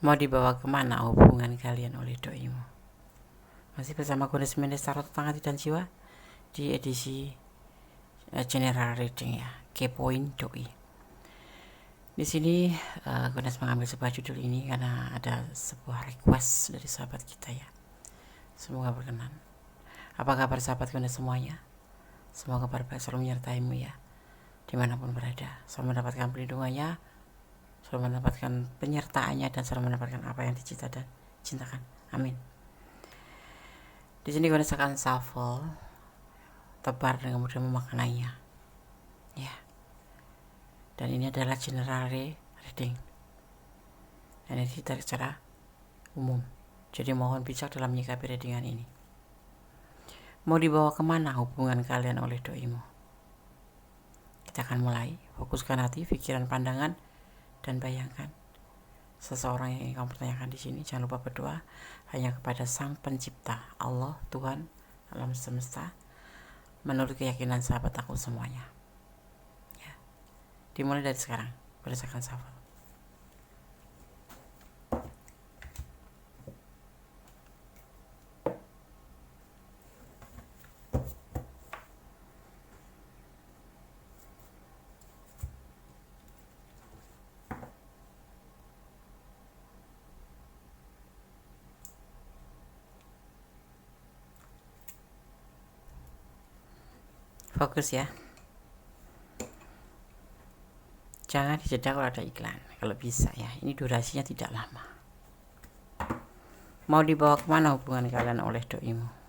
Mau dibawa kemana hubungan kalian oleh doimu? Masih bersama Goddess Mendes Tarot Tengah Hati dan Jiwa di edisi General Reading ya, kepoin doi. Di sini Goddess mengambil sebuah judul ini karena ada sebuah request dari sahabat kita ya. Semoga berkenan. Apa kabar sahabat Goddess semuanya? Semoga kabar baik selalu menyertaimu ya, dimanapun berada. Selalu mendapatkan perlindungannya, selalu mendapatkan penyertaannya, dan selalu mendapatkan apa yang dicita dan cintakan. Amin. Di sini Goddess akan shuffle, tebar dan kemudian memaknainya. Ya. Dan ini adalah general reading. Dan ini ditarik secara umum. Jadi mohon bijak dalam menyikapi readingan ini. Mau dibawa kemana hubungan kalian oleh doimu? Kita akan mulai. Fokuskan hati, pikiran, pandangan, dan bayangkan seseorang yang ingin kamu pertanyakan di sini. Jangan lupa berdoa hanya kepada Sang Pencipta, Allah, Tuhan, alam semesta, menurut keyakinan sahabat aku semuanya. Ya. Dimulai dari sekarang, berdasarkan shuffle. Fokus ya. Jangan dijeda kalau ada iklan, kalau bisa ya. Ini durasinya tidak lama. Mau dibawa kemana hubungan kalian oleh doimu?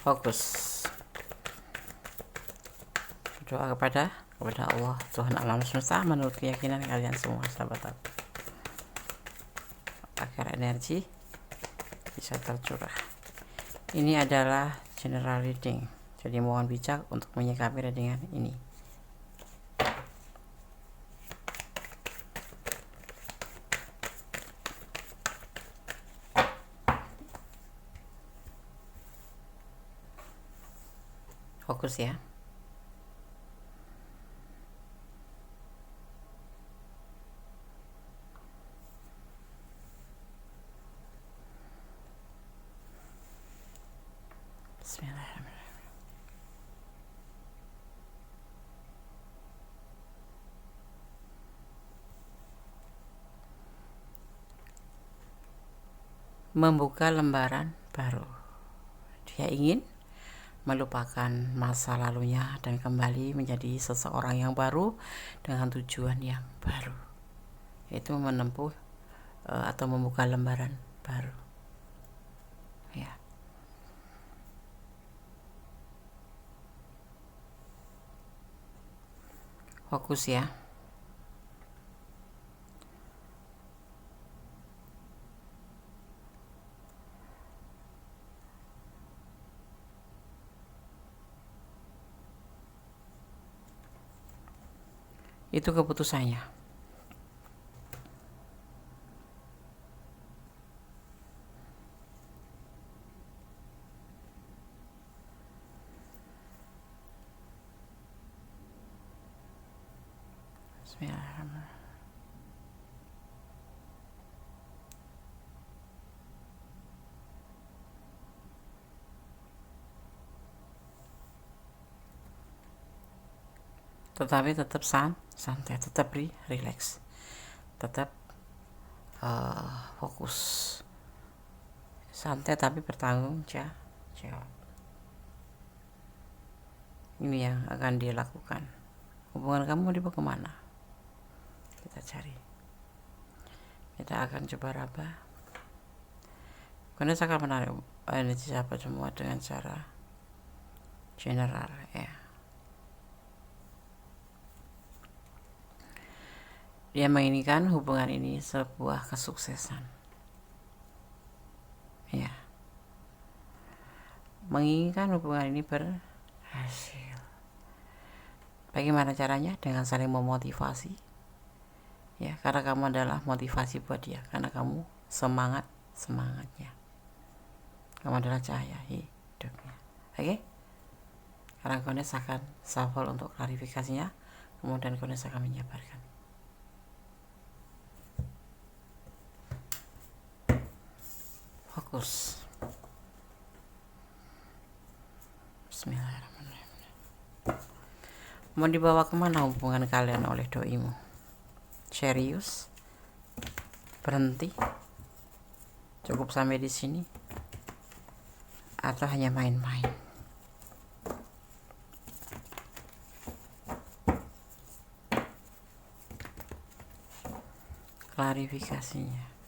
Fokus. Berdoa kepada Allah, Tuhan alam semesta, menurut keyakinan kalian semua sahabat aku, agar energi bisa tercurah. Ini adalah general reading, jadi mohon bijak untuk menyikapi readingan ini. Fokus ya. Bismillahirrahmanirrahim. Membuka lembaran baru. Dia ingin melupakan masa lalunya dan kembali menjadi seseorang yang baru dengan tujuan yang baru, yaitu menempuh atau membuka lembaran baru ya. Fokus ya. Itu keputusannya. Bismillahirrahmanirrahim. Tetapi tetap santai, tetap relax, tetap fokus, santai tapi bertanggung jawab. Ini yang akan dia lakukan. Hubungan kamu dibawa kemana? Kita cari. Kita akan coba raba. Karena saya akan menarik energi sahabat semua dengan cara general ya. Dia menginginkan hubungan ini sebuah kesuksesan ya, menginginkan hubungan ini berhasil, Bagaimana caranya? Dengan saling memotivasi, ya, karena kamu adalah motivasi buat dia, karena kamu semangatnya, kamu adalah cahaya hidupnya. Oke, sekarang Kones akan shuffle untuk klarifikasinya, kemudian Kones akan menjabarkan. Fokus. Bismillahirrahmanirrahim. Mau dibawa kemana hubungan kalian oleh doimu? Serius? Berhenti? Cukup sampai di sini? Atau hanya main-main? Klarifikasinya.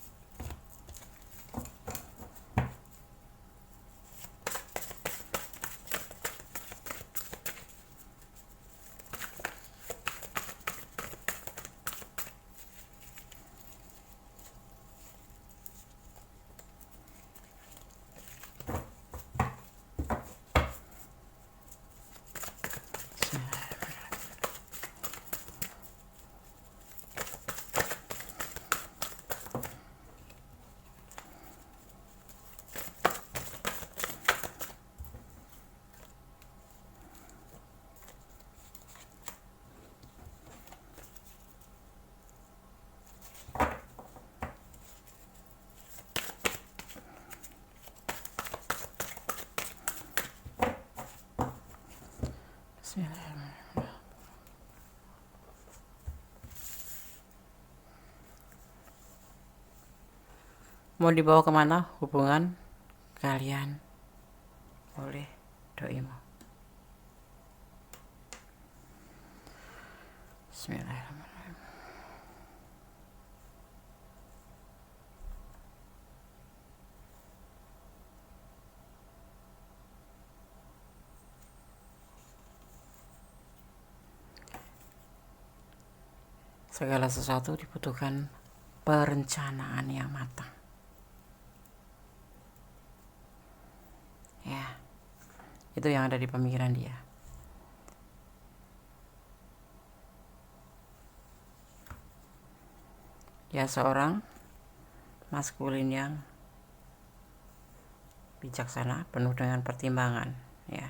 Mau dibawa kemana hubungan kalian oleh doimu? Bismillahirrahmanirrahim. Segala sesuatu dibutuhkan perencanaan yang matang. Ya, itu yang ada di pemikiran dia. Dia seorang maskulin yang bijaksana, penuh dengan pertimbangan. Ya,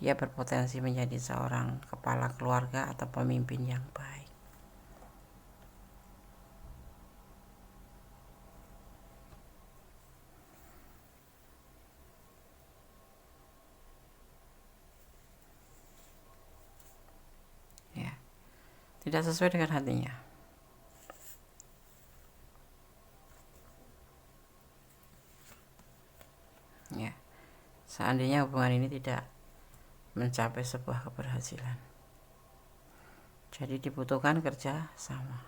dia berpotensi menjadi seorang kepala keluarga atau pemimpin yang baik. Ya, tidak sesuai dengan hatinya. Ya, seandainya hubungan ini tidak mencapai sebuah keberhasilan, jadi dibutuhkan kerja sama.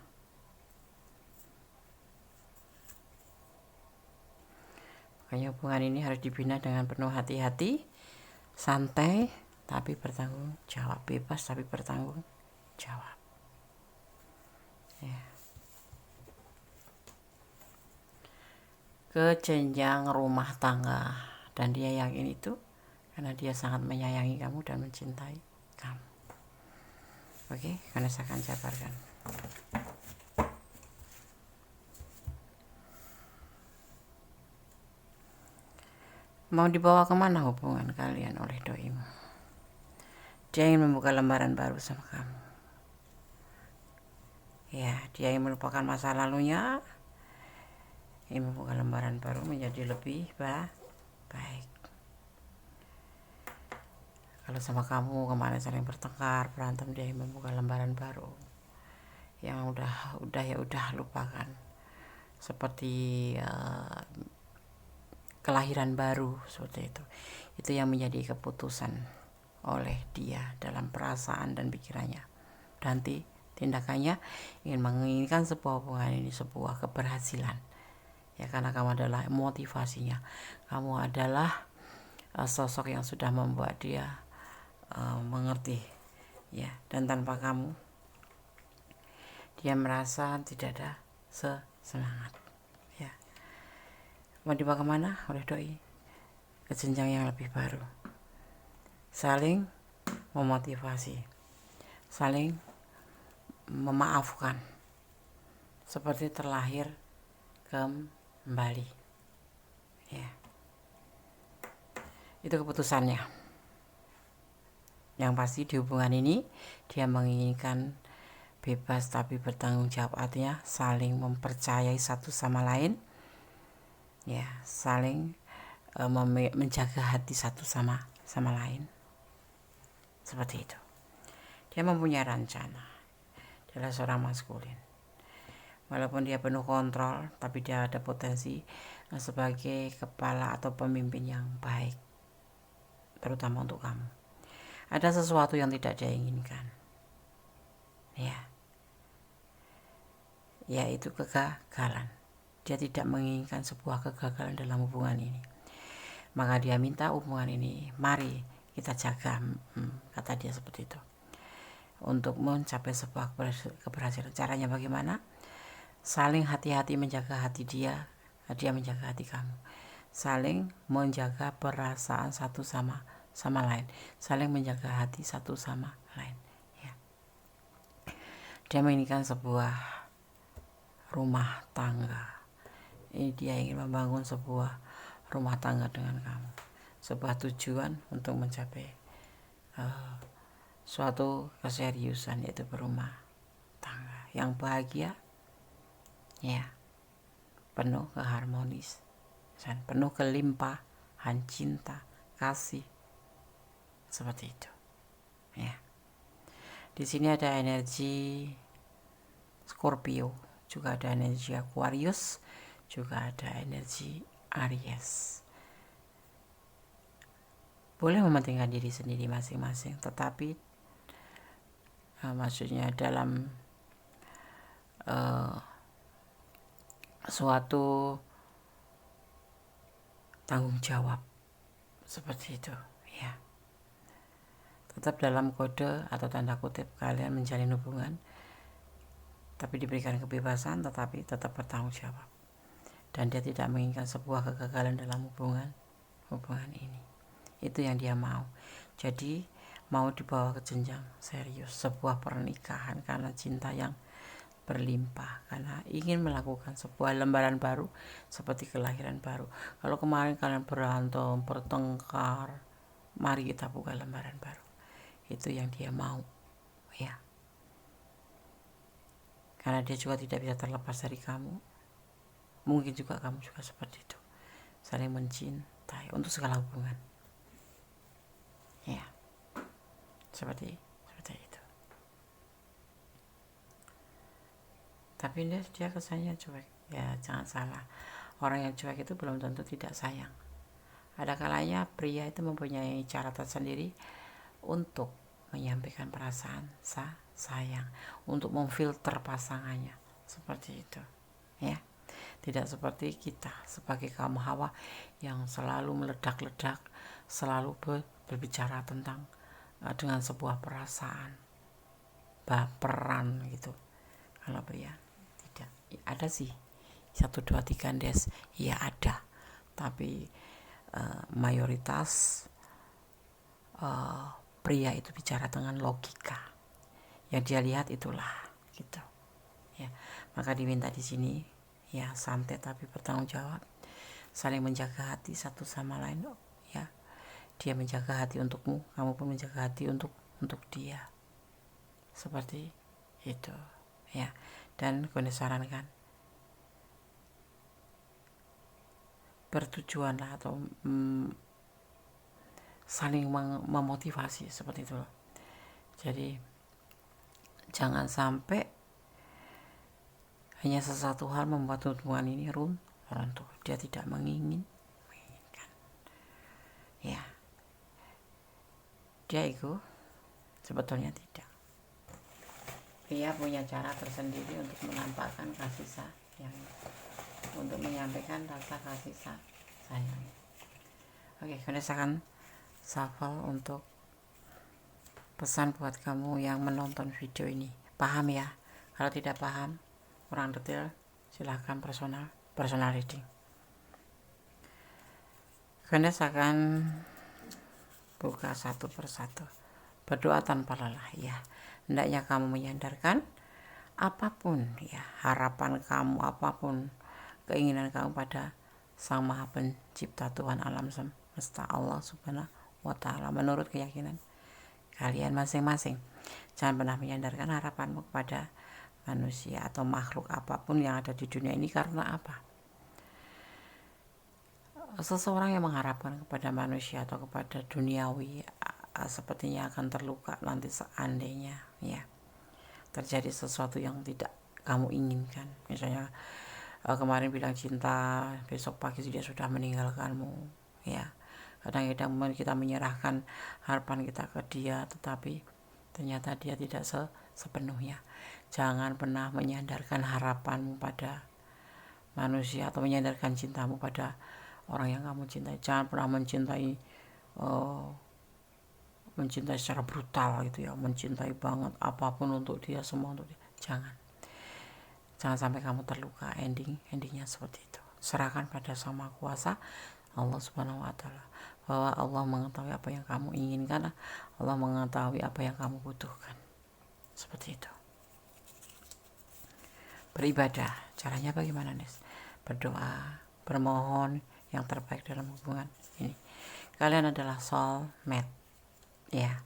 Makanya hubungan ini harus dibina dengan penuh hati-hati, santai tapi bertanggung jawab, bebas tapi bertanggung jawab. Ya. Ke jenjang rumah tangga, dan dia yakin itu karena dia sangat menyayangi kamu dan mencintai kamu. Oke, karena saya akan jabarkan. Mau dibawa kemana hubungan kalian oleh doimu? Dia ingin membuka lembaran baru sama kamu. Ya, dia ingin melupakan masa lalunya, ingin membuka lembaran baru menjadi lebih baik. Kalau sama kamu kemarin saling bertengkar, berantem, dia ingin membuka lembaran baru. Yang udah lupakan. Seperti kelahiran baru seperti itu. Itu yang menjadi keputusan oleh dia dalam perasaan dan pikirannya. Dan tindakannya ingin menginginkan sebuah hubungan ini sebuah keberhasilan. Ya, karena kamu adalah motivasinya. Kamu adalah sosok yang sudah membuat dia mengerti, ya, dan tanpa kamu dia merasa tidak ada semangat. Ya, mau dibawa kemana oleh doi? Ke jenjang yang lebih baru, saling memotivasi, saling memaafkan, seperti terlahir kembali. Ya, itu keputusannya. Yang pasti di hubungan ini dia menginginkan bebas tapi bertanggung jawab, artinya saling mempercayai satu sama lain, ya, saling menjaga hati satu sama lain, seperti itu. Dia mempunyai rencana. Dia adalah seorang maskulin. Walaupun dia penuh kontrol, tapi dia ada potensi sebagai kepala atau pemimpin yang baik, terutama untuk kamu. Ada sesuatu yang tidak dia inginkan, ya, yaitu kegagalan. Dia tidak menginginkan sebuah kegagalan dalam hubungan ini. Maka dia minta hubungan ini, mari kita jaga, kata dia seperti itu, untuk mencapai sebuah keberhasilan. Caranya bagaimana? Saling hati-hati menjaga hati dia menjaga hati kamu. Saling menjaga perasaan satu sama lain. Saling menjaga hati satu sama lain. Ya. Dia menginginkan sebuah rumah tangga. Ini dia ingin membangun sebuah rumah tangga dengan kamu. Sebuah tujuan untuk mencapai suatu keseriusan, yaitu berumah tangga yang bahagia, ya, penuh keharmonis, penuh kelimpahan cinta, kasih, seperti itu. Ya. Di sini ada energi Scorpio, juga ada energi Aquarius, juga ada energi Aries. Boleh mementingkan diri sendiri masing-masing, tetapi maksudnya dalam suatu tanggung jawab, seperti itu, ya. Tetap dalam kode atau tanda kutip kalian menjalin hubungan, tapi diberikan kebebasan, tetapi tetap bertanggung jawab. Dan dia tidak menginginkan sebuah kegagalan dalam hubungan ini. Itu yang dia mau. Jadi mau dibawa ke jenjang serius, sebuah pernikahan karena cinta yang berlimpah, karena ingin melakukan sebuah lembaran baru, seperti kelahiran baru. Kalau kemarin kalian berantem, bertengkar, mari kita buka lembaran baru. Itu yang dia mau, ya. Karena dia juga tidak bisa terlepas dari kamu. Mungkin juga kamu juga seperti itu, saling mencintai untuk segala hubungan, ya, seperti itu. Tapi dia kesannya cuek, ya. Jangan salah, orang yang cuek itu belum tentu tidak sayang. Ada kalanya pria itu mempunyai cara tersendiri untuk menyampaikan perasaan sayang, untuk memfilter pasangannya, seperti itu, ya. Tidak seperti kita sebagai kaum hawa yang selalu meledak-ledak, selalu berbicara tentang dengan sebuah perasaan, baperan gitu. Kalau pria tidak. Ada sih 1, 2, 3 des, ya ada, tapi mayoritas pria itu bicara dengan logika. Yang dia lihat itulah, gitu, ya. Maka diminta di sini, ya, santai tapi bertanggung jawab, saling menjaga hati satu sama lain, ya. Dia menjaga hati untukmu, kamu pun menjaga hati untuk dia, seperti itu, ya. Dan gue sarankan bertujuan lah, atau saling memotivasi, seperti itu loh. Jadi jangan sampai hanya sesuatu hal membuat hubungan ini runtuh. Dia tidak menginginkan, ya. Dia ego? Sebetulnya tidak. Dia punya cara tersendiri untuk menampakkan kasih sayang, untuk menyampaikan rasa kasih sayang. Oke, kemudian akan shuffle untuk pesan buat kamu yang menonton video ini. Paham ya? Kalau tidak paham, kurang detail, silahkan personal reading. Kemudian akan buka satu persatu. Berdoa tanpa lelah, ya. hendaknya kamu menyandarkan apapun ya, harapan kamu, apapun keinginan kamu pada Sang Maha Pencipta, Tuhan alam semesta, Allah Subhanahu wa Ta'ala, menurut keyakinan kalian masing-masing. Jangan pernah menyandarkan harapanmu kepada manusia atau makhluk apapun yang ada di dunia ini. Karena apa? Seseorang yang mengharapkan kepada manusia atau kepada duniawi sepertinya akan terluka nanti seandainya ya terjadi sesuatu yang tidak kamu inginkan. Misalnya kemarin bilang cinta, besok pagi dia sudah meninggalkanmu ya. Kadang-kadang kita menyerahkan harapan kita ke dia, tetapi ternyata dia tidak sepenuhnya. Jangan pernah menyandarkan harapanmu pada manusia atau menyandarkan cintamu pada orang yang kamu cintai. Jangan pernah mencintai secara brutal gitu ya, mencintai banget apapun untuk dia, semua untuk dia. Jangan sampai kamu terluka. Endingnya seperti itu. Serahkan pada Sang Maha Kuasa, Allah Subhanahu wa Ta'ala, bahwa Allah mengetahui apa yang kamu inginkan, Allah mengetahui apa yang kamu butuhkan. Seperti itu. Beribadah, caranya bagaimana, Nis? Berdoa, bermohon yang terbaik dalam hubungan ini. Kalian adalah soulmate ya.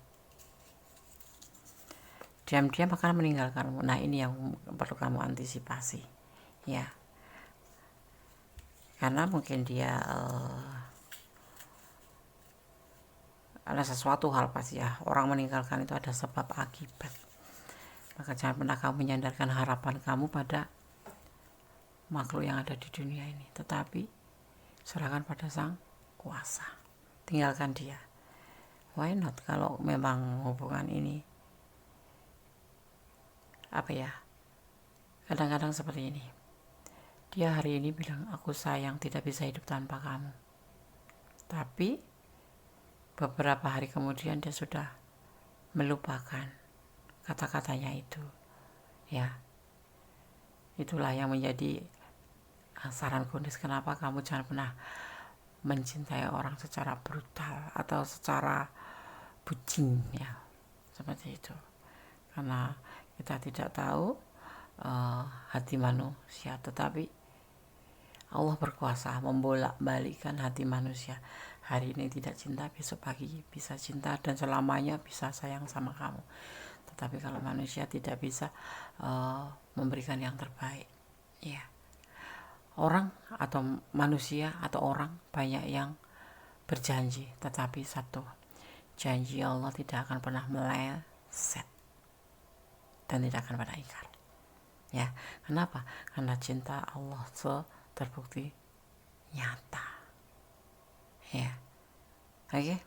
Diam-diam akan meninggalkanmu. Nah, ini yang perlu kamu antisipasi ya, karena mungkin dia ada sesuatu hal pasti ya, orang meninggalkan itu ada sebab akibat. Maka jangan pernah kamu menyandarkan harapan kamu pada makhluk yang ada di dunia ini, tetapi serahkan pada Sang Kuasa. Tinggalkan dia. Why not? Kalau memang hubungan ini apa ya, kadang-kadang seperti ini, dia hari ini bilang aku sayang, tidak bisa hidup tanpa kamu, tapi beberapa hari kemudian dia sudah melupakan kata-katanya itu ya. Itulah yang menjadi saran kondis, kenapa kamu jangan pernah mencintai orang secara brutal atau secara bucin ya, seperti itu. Karena kita tidak tahu hati manusia, tetapi Allah berkuasa membolak-balikkan hati manusia. Hari ini tidak cinta, besok pagi bisa cinta, dan selamanya bisa sayang sama kamu. Tetapi kalau manusia tidak bisa memberikan yang terbaik ya. Orang atau manusia atau orang banyak yang berjanji, tetapi satu janji Allah tidak akan pernah meleset dan tidak akan pernah ingkar ya. Kenapa? Karena cinta Allah terbukti nyata ya. Oke,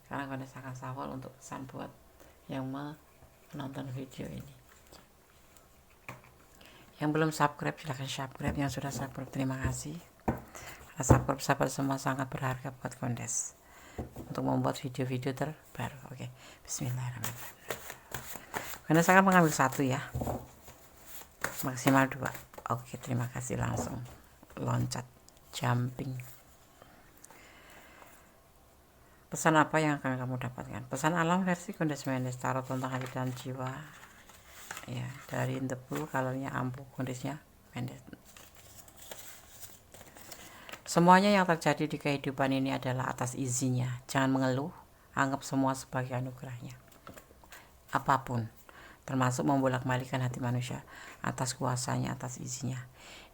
sekarang gue akan sawal untuk pesan buat yang menonton video ini. Yang belum subscribe silahkan subscribe, yang sudah subscribe terima kasih. Karena subscribe sahabat semua sangat berharga buat Kondes untuk membuat video-video terbaru. Oke, bismillahirrahmanirrahim. Kondes akan mengambil satu ya, maksimal 2. Oke, terima kasih. Langsung loncat, jumping. Pesan apa yang akan kamu dapatkan? Pesan alam versi Kondes Mendes, tarot tentang hati dan jiwa ya, dari The Bull, kalornya ampuh, kondisinya Mendes. Semuanya yang terjadi di kehidupan ini adalah atas izinnya. Jangan mengeluh, anggap semua sebagai anugerahnya. Apapun, termasuk membolak-balikan hati manusia, atas kuasanya, atas izinnya.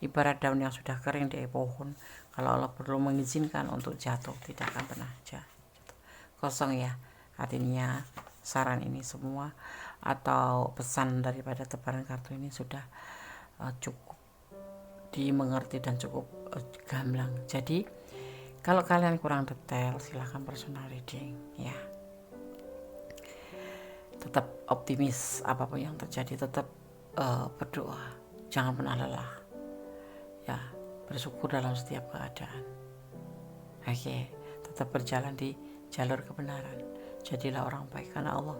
Ibarat daun yang sudah kering di pohon, kalau Allah perlu mengizinkan untuk jatuh, tidak akan pernah jatuh. Kosong ya. Artinya saran ini semua atau pesan daripada tebaran kartu ini sudah cukup dimengerti dan cukup gamblang. Jadi kalau kalian kurang detail silahkan personal reading ya. Tetap optimis apapun yang terjadi, tetap berdoa, jangan pernah lelah ya, bersyukur dalam setiap keadaan. Oke, tetap berjalan di jalur kebenaran, jadilah orang baik, karena Allah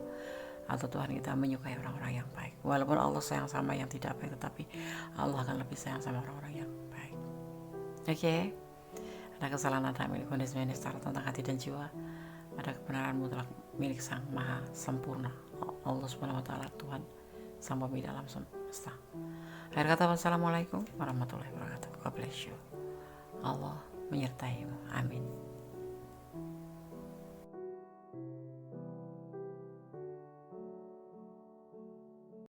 atau Tuhan kita menyukai orang-orang yang baik. Walaupun Allah sayang sama yang tidak baik, tetapi Allah akan lebih sayang sama orang-orang yang baik. Oke, ada kesalahan ada milik Kondes Mendes, tarot tentang hati dan jiwa, ada kebenaran mutlak milik Sang Maha Sempurna Allah Subhanahu wa taala, Tuhan sang pemilik alam semesta. Akhir kata, wassalamualaikum warahmatullahi wabarakatuh. God bless you. Allah menyertaimu. Amin.